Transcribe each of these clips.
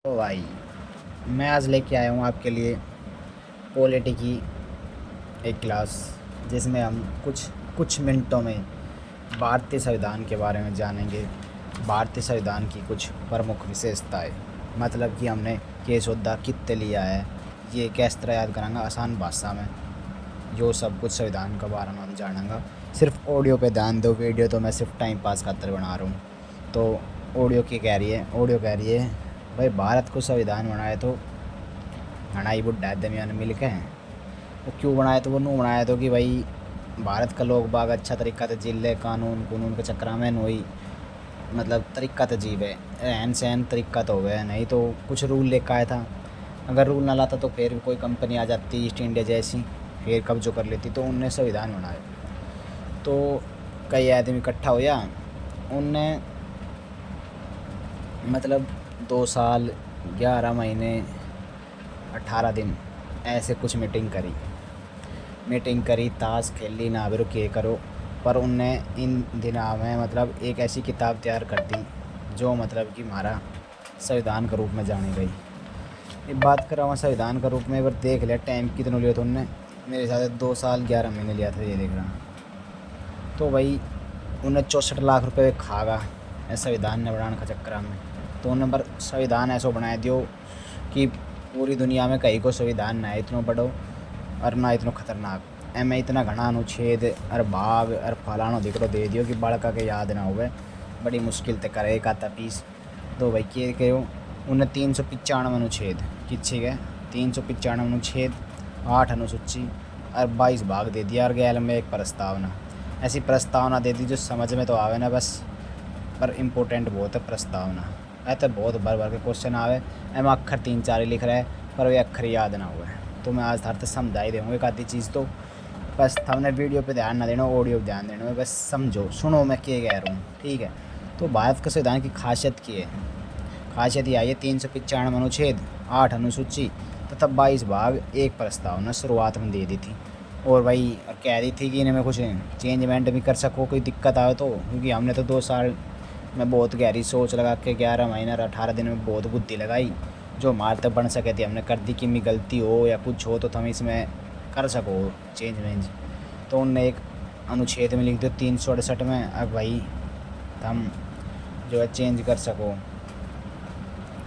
तो भाई मैं आज लेके आया हूँ आपके लिए पॉलिटी की एक क्लास जिसमें हम कुछ कुछ मिनटों में भारतीय संविधान के बारे में जानेंगे। भारतीय संविधान की कुछ प्रमुख विशेषताएं, मतलब कि हमने केस होद्दा कित्ते लिया है, ये किस तरह याद करांगा आसान भाषा में। जो सब कुछ संविधान के बारे में हम जानेंगे। सिर्फ ऑडियो पे ध्यान दो, वीडियो तो मैं सिर्फ टाइम पास खातर बना रहा हूँ। तो ऑडियो की कह रही है, ऑडियो कह रही है भाई भारत को संविधान बनाए तो हणाई बुढ़ा दमिया ने मिल के वो क्यों बनाए, तो वो नू बनाया तो कि भाई भारत का लोग बाग अच्छा तरीका से जी ले, कानून कानून के चक्कर में वही मतलब तरीका तो जीव है, रहन सहन तरीका तो हो गया। नहीं तो कुछ रूल लेकर आया था, अगर रूल ना लाता तो फिर कोई कंपनी आ जाती ईस्ट इंडिया जैसी, फिर कब्जो कर लेती। तो उनने संविधान बनाया तो कई आदमी इकट्ठा हो या उनने मतलब 2 साल 11 महीने 18 दिन ऐसे कुछ मीटिंग करी, ताश खेली ना भी रुकिए करो। पर उनने इन दिनों में मतलब एक ऐसी किताब तैयार कर दी जो मतलब कि हमारा संविधान के रूप में जानी गई। ये बात कर रहा हूँ संविधान के रूप में, पर देख लिया टाइम कितना लिया था उनने। मेरे हिसाब से 2 साल 11 महीने लिया था, ये देख रहा। तो भाई उन्हें 64 लाख रुपये खागा ऐसे संविधान ने बनाने का चक्कर में। तो उन्हें पर संविधान ऐसा बनाया दियो कि पूरी दुनिया में कहीं को संविधान ना इतना बड़ो और ना इतना खतरनाक, एम इतना घना अनुच्छेद और भाग और फलानो दिकड़ो दे दियो कि बालका के याद ना होवे, बड़ी मुश्किल ते करे एक आता पीस। तो भाई के कहो उन्हें 395 अनुच्छेद किच्छे गए, 395 अनुच्छेद, 8 अनुसूची और 22 भाग दे दिया। और गैल में एक प्रस्तावना, ऐसी प्रस्तावना दे दी जो समझ में तो आवे ना बस, पर इम्पोर्टेंट बहुत है प्रस्तावना। ऐसे बहुत भर भर के क्वेश्चन आवे, एम अक्षर 3 4 ही लिख रहा है पर वे अक्षर याद ना हुए। तो मैं आज थार तक समझा ही दूँगा एक आधी चीज़। तो बस हमने वीडियो पे ध्यान ना देना, ऑडियो पे ध्यान देना, बस समझो सुनो मैं क्या कह रहा हूँ, ठीक है। तो भारत के संविधान की खासियत की है, खासियत ये आई है 395 अनुच्छेद, 8 अनुसूची तथा 22 भाग, एक प्रस्तावना शुरुआत में दे दी थी। और भाई और कह दी थी कि इनमें कुछ चेंजमेंट भी कर सको कोई दिक्कत आए तो, क्योंकि हमने तो 2 साल में बहुत गहरी सोच लगा के 11 महीने और 18 दिन में बहुत बुद्धि लगाई। जो हमारे तक बन सके थे हमने कर दी, कि गलती हो या कुछ हो तो हम इसमें कर सको चेंज वेंज। तो उनने एक अनुच्छेद में लिख दिया 368 में, अब भाई हम जो है चेंज कर सको,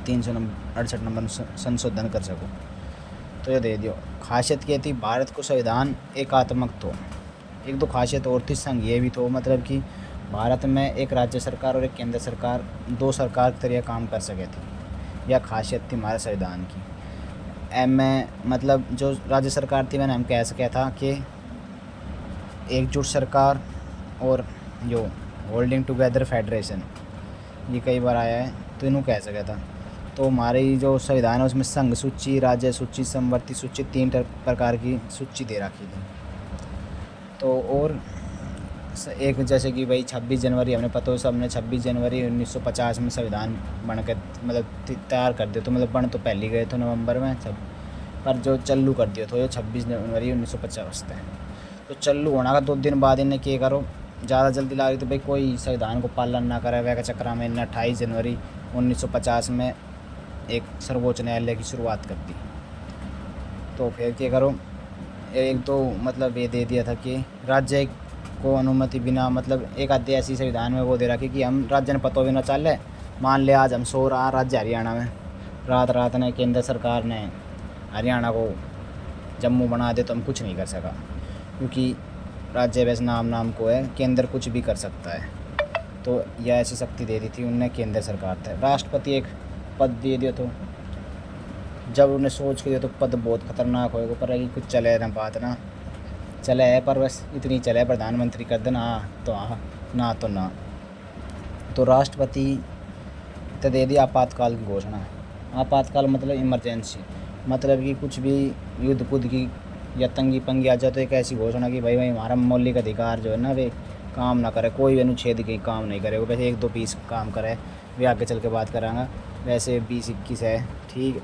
368 नंबर संशोधन कर सको। तो ये दे दियो। खासियत क्या थी भारत को संविधान एकात्मक तो, एक दो खासियत और थी संघीय भी तो, मतलब कि भारत में एक राज्य सरकार और एक केंद्र सरकार, दो सरकार की तरह काम कर सके थी। यह खासियत थी हमारे संविधान की। एम में मतलब जो राज्य सरकार थी मैंने हम कह सके था कि एकजुट सरकार और जो होल्डिंग टुगेदर फेडरेशन, ये कई बार आया है तो इन्हों कह सके था। तो हमारी जो संविधान है उसमें संघ सूची, राज्य सूची, समवर्ती सूची, 3 प्रकार की सूची दे रखी थी। तो और एक जैसे कि भाई 26 जनवरी हमें पता हो सबने, 26 जनवरी 1950 में संविधान बन के मतलब तैयार कर दिया। तो मतलब बन तो पहले गए थे नवंबर में सब, पर जो चालू कर दिया तो ये 26 जनवरी 1950 थे। तो चालू होने का 2 दिन बाद इन्हें क्या करो, ज़्यादा जल्दी ला रही तो भाई कोई संविधान को पालन ना करे, वह के चक्कर में इन्हें 28 जनवरी 1950 में एक सर्वोच्च न्यायालय की शुरुआत कर दी। तो फिर क्या करो, एक तो मतलब ये दे दिया था कि राज्य को अनुमति बिना, मतलब एक आधे ऐसी संविधान में वो दे रखी कि हम राज्य ने पतो भी ना चले। मान लिया आज हम सो रहा राज्य हरियाणा में, रात रात ने केंद्र सरकार ने हरियाणा को जम्मू बना दे तो हम कुछ नहीं कर सका, क्योंकि राज्य वैसे नाम को है, केंद्र कुछ भी कर सकता है। तो यह ऐसी शक्ति दे दी थी उनने केंद्र सरकार थे। राष्ट्रपति एक पद दे दिया, तो जब उन्हें सोच के दिया तो पद बहुत खतरनाक होएगा, पर कि कुछ चले ना बात ना चले है, पर बस इतनी चले प्रधानमंत्री कर देना हाँ तो हाँ, ना तो ना। तो राष्ट्रपति तो दे दिया आपातकाल की घोषणा। आपातकाल मतलब इमरजेंसी, मतलब कि कुछ भी युद्ध पुद्ध की या तंगी पंगी आ जाए तो एक ऐसी घोषणा कि भाई हमारा मौलिक अधिकार जो है ना वे काम ना करे, कोई भी अनुच्छेद की काम नहीं करे, वो वैसे 1 2 पीस काम करे, वे आगे चल के बात करांगा। वैसे 20 21 है ठीक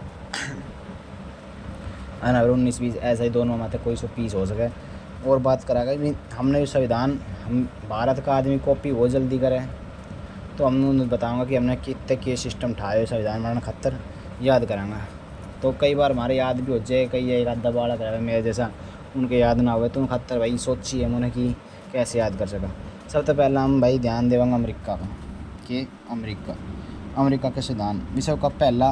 है ना, 19 20 ऐसा ही दोनों में कोई 100 पीस हो सके और बात कराएगा भी। हमने जो संविधान हम भारत का आदमी कॉपी वो जल्दी करे, तो हम बताऊंगा कि हमने कितने के सिस्टम ठाए संविधान बनाने खतर। याद करांगा। तो कई बार हमारे याद भी हो जाए, कई एक आधा बाड़ा करे मेरे जैसा उनके याद ना हुए, तो उन खातर भाई सोचिए मैंने कि कैसे याद कर सका। सबसे पहला हम भाई ध्यान देवांगे अमेरिका का, कि अमेरिका के संविधान विश्व का पहला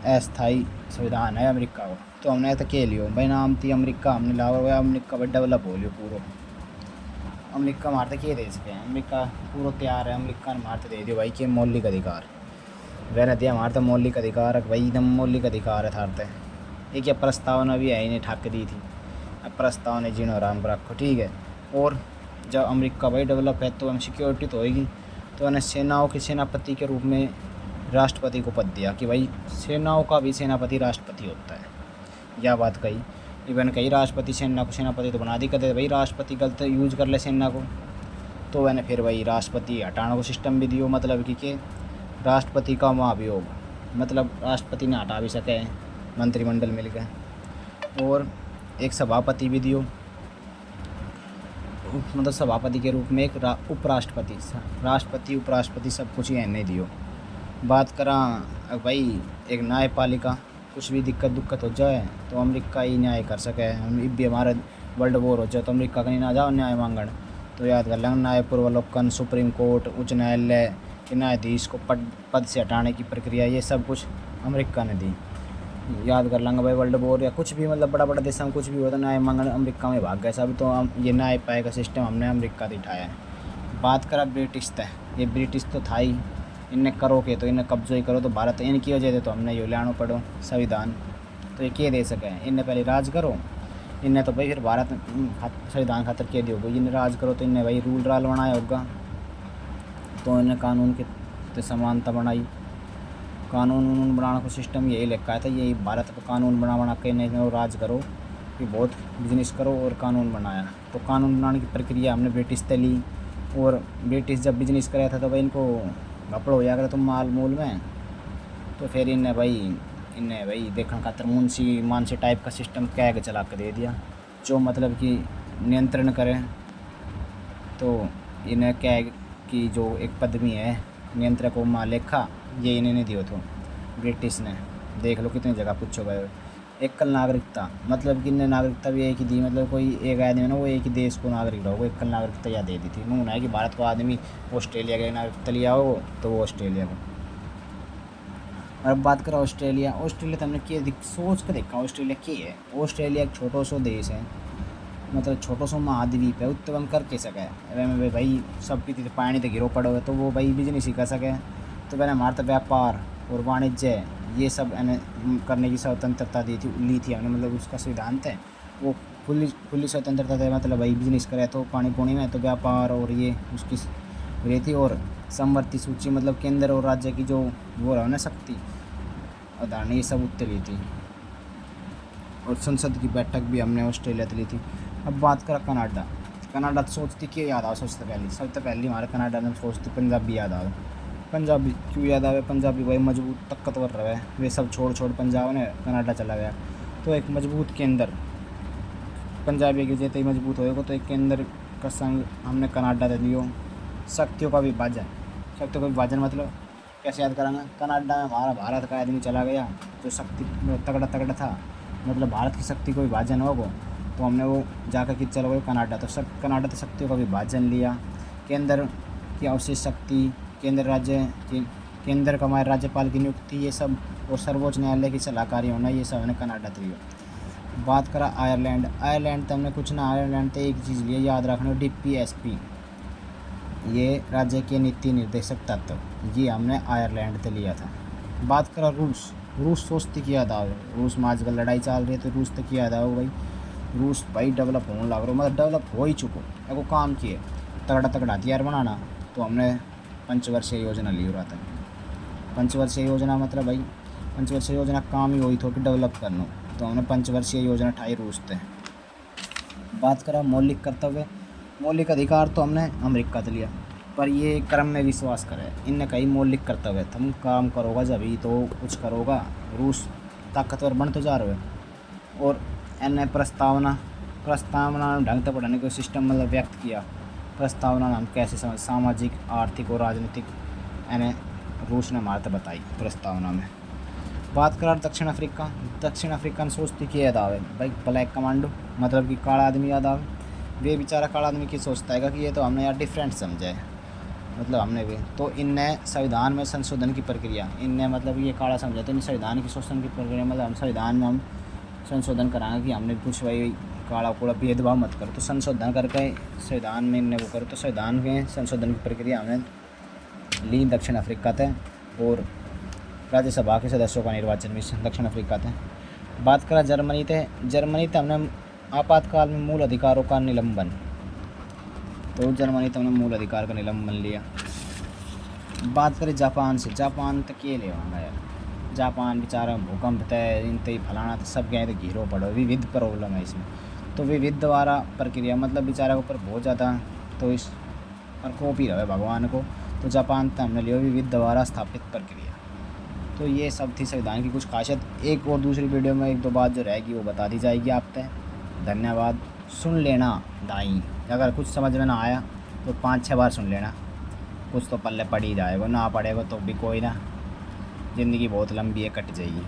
अस्थाई संविधान है अमेरिका को। तो हमने तो के लियो भाई नाम थी अमेरिका, हमने लावा हुआ अमेरिका भाई डेवलप हो लियो पूरा। अमेरिका मारते के दे सके, अमेरिका पूरा तैयार है, अमेरिका ने मारते दे दियो भाई कि मौलिक अधिकार वह दिया हमारे तो मौलिक अधिकार भाई एकदम मौलिक अधिकार है थारते। एक ये प्रस्तावना भी है इन्हें ठाक दी थी, अब प्रस्तावना जीनो आराम पर रखो ठीक है। और जब अमेरिका भाई डेवलप है तो हम सिक्योरिटी तो होएगी, तो उन्हें सेनाओं के सेनापति के रूप में राष्ट्रपति को पद दिया कि भाई सेनाओं का भी सेनापति राष्ट्रपति होता है। यह बात कही इवन कही राष्ट्रपति सेना को सेनापति तो बना दी, कहते भाई राष्ट्रपति गलत यूज कर ले सेना को, तो मैंने फिर वही राष्ट्रपति हटाने को सिस्टम भी दियो, मतलब कि राष्ट्रपति का महाभियोग, मतलब राष्ट्रपति ने हटा भी सके मंत्रिमंडल मिल गए। और एक सभापति भी दियो, मतलब सभापति के रूप में एक उपराष्ट्रपति, राष्ट्रपति उपराष्ट्रपति सब कुछ ही नहीं दियो। बात करा भाई एक न्यायपालिका, कुछ भी दिक्कत हो जाए तो अमेरिका ही न्याय कर सके। हम भी हमारे वर्ल्ड वॉर हो जाए तो अमेरिका कहीं ना जाओ न्याय मांगण, तो याद कर लेंगे न्याय पूर्वावलोकन, सुप्रीम कोर्ट, उच्च न्यायालय के न्यायाधीश को पद से हटाने की प्रक्रिया, ये सब कुछ अमेरिका ने दी। याद कर लेंगे भाई वर्ल्ड वॉर या कुछ भी मतलब बड़ा देश में कुछ भी हो तो न्याय मांगण अमेरिका में भाग गए सब, तो हम ये न्याय पाए का सिस्टम हमने अमेरिका से उठाया है। बात करा ब्रिटिश तय, ये ब्रिटिश तो था ही, इन्हें करो के तो इन्हें कब्जो ही करो, तो भारत इनकी वजह से तो हमने यो लाना पड़ो संविधान, तो ये के दे सके इन्हें पहले राज करो, इन्हें तो भाई फिर भारत संविधान खातर के दियो भाई इन्हें राज करो, तो इन्हें भाई रूल राल बनाया होगा, तो इन्हें कानून के समानता बनाई, कानून बनाने को सिस्टम यही लिखा था, यही भारत का कानून बना के इन्हें राज करो कि बहुत बिजनेस करो, और कानून बनाया। तो कानून बनाने की प्रक्रिया हमने ब्रिटिश से ली, और ब्रिटिश जब बिजनेस कराया था तो भाई इनको घपड़ हो जाएगा तो माल मूल में, तो फिर इन्हें भाई देखने खातर मुंशी मानसी टाइप का सिस्टम कैग चला कर दे दिया, जो मतलब कि नियंत्रण करें। तो इन्हें कैग की जो एक पदवी है नियंत्रक व महालेखा, ये इन्हें दियो तो ब्रिटिश ने, देख लो कितनी जगह पूछो गए। एकल नागरिकता, मतलब कि इन्हें नागरिकता भी एक ही दी, मतलब कोई एक आदमी ना वो एक ही देश को नागरिक रहो, एकल नागरिकता या दे दी थी। उन्होंने है कि भारत को आदमी ऑस्ट्रेलिया का नागरिकता लिया हो तो वो ऑस्ट्रेलिया को। और अब बात करें ऑस्ट्रेलिया तो हमने सोच कर देखा ऑस्ट्रेलिया की है। ऑस्ट्रेलिया एक छोटो सो देश है, मतलब छोटो सो महाद्वीप है, उत्तर हम कर के सके भाई सब की पानी तो गिरो पड़ो है, तो वो भाई बिजनेस ही कर सके। तो मैंने हमारा तो व्यापार और वाणिज्य ये सब करने की स्वतंत्रता ली थी हमने, मतलब उसका संविधान था वो खुली स्वतंत्रता थे, मतलब भाई बिजनेस करे तो पानी में तो व्यापार और ये उसकी रहती। और समवर्ती सूची, मतलब केंद्र और राज्य की जो वो रहा ना शक्ति अदान, ये सब उत्ते ली थी। और संसद की बैठक भी हमने ऑस्ट्रेलिया से ली थी। अब बात करें कनाडा तो सोचती क्या याद आओ, सबसे पहले हमारे कनाडा में सोचती पंजाबी याद आओ। पंजाबी क्यों याद आवे, पंजाबी भाई मजबूत ताकतवर रहे, वे सब छोड़ पंजाब ने कनाडा चला गया, तो एक मजबूत केंद्र पंजाबी के जैसे ही मजबूत होएगा, तो एक केंद्र का संग हमने कनाडा दे दियो। शक्तियों का विभाजन मतलब कैसे याद करांगा, कनाडा में हमारा भारत का आदमी चला गया जो शक्ति तगड़ा था, मतलब भारत की शक्ति को विभाजन होगा, तो हमने वो जाकर कि चलो कनाडा, तो कनाडा तो शक्तियों का विभाजन लिया। केंद्र की अवशेष शक्ति, केंद्र का हमारे राज्यपाल की नियुक्ति, ये सब, और सर्वोच्च न्यायालय की सलाहकारी होना, ये सब हमने कनाडा से लिया। बात करा आयरलैंड तो हमने कुछ ना, आयरलैंड तो एक चीज़ लिया याद रखना, DPSP, ये राज्य के नीति निर्देशक तत्व, ये हमने आयरलैंड से लिया था। बात करा रूस सोचती की याद आओ, रूस में आजकल लड़ाई चल रही है, तो रूस तक की याद आओ भाई, रूस भाई डेवलप होने लग रहा, मतलब डेवलप हो ही चुको, एगो काम किए तगड़ा हथियार बनाना, तो हमने पंचवर्षीय योजना ली रहा था। पंचवर्षीय योजना मतलब भाई पंचवर्षीय योजना काम ही वही थो कि डेवलप करना, तो हमने पंचवर्षीय योजना ठाई रूस थे। बात करा मौलिक कर्तव्य, मौलिक अधिकार तो हमने अमेरिका से लिया, पर ये कर्म में विश्वास करे, इनने कही मौलिक कर्तव्य तुम काम करोगा जब ही तो कुछ करोगा। रूस ताकतवर बन तो जा रहे हो। और इन्हें प्रस्तावना ढंग से पढ़ाने को सिस्टम मतलब व्यक्त किया। प्रस्तावना हम कैसे समझ, सामाजिक आर्थिक और राजनीतिक, इन्हें रूस ने हमारे बताई प्रस्तावना में। बात करा दक्षिण अफ्रीका ने सोचती कि याद आवे भाई ब्लैक कमांडो, मतलब कि काला आदमी याद आवे। वे बेचारा काला आदमी की सोचता है कि ये तो हमने यार डिफरेंट समझा है, मतलब हमने भी तो इनने संविधान में संशोधन की प्रक्रिया, इनने मतलब ये काला समझा तो इन संविधान की शोषण की प्रक्रिया, मतलब हम संविधान में हम संशोधन कराएंगे कि हमने कुछ भाई काला कूड़ा भेदभाव मत करो, तो संशोधन करके संविधान में इनने वो करो, तो संविधान में संशोधन की प्रक्रिया हमने ली दक्षिण अफ्रीका थे। और राज्यसभा के सदस्यों का निर्वाचन भी दक्षिण अफ्रीका थे। बात करा जर्मनी थे हमने आपातकाल में मूल अधिकारों का निलंबन, तो जर्मनी तो हमने मूल अधिकार का निलंबन लिया। बात करें जापान से, जापान तक ये ले होगा यार, जापान बेचारा भूकंप तय इन तय फलाना तो सब गए तो घीरो पड़ो, विविध प्रॉब्लम है इसमें, तो विविध द्वारा प्रक्रिया मतलब बेचारा के ऊपर बहुत ज़्यादा तो इस प्रकोप ही रहे भगवान को, तो जापान तक हमने लिया विविध द्वारा स्थापित प्रक्रिया। तो ये सब थी संविधान की कुछ खासियत। एक और दूसरी वीडियो में एक दो बात जो रहेगी वो बता दी जाएगी आप तक। धन्यवाद। सुन लेना दाई, अगर कुछ समझ में ना आया तो 5-6 बार सुन लेना, कुछ तो पल्ले पड़ ही जाएगा, ना पड़ेगा तो भी कोई ना, ज़िंदगी बहुत लंबी है, कट जाएगी।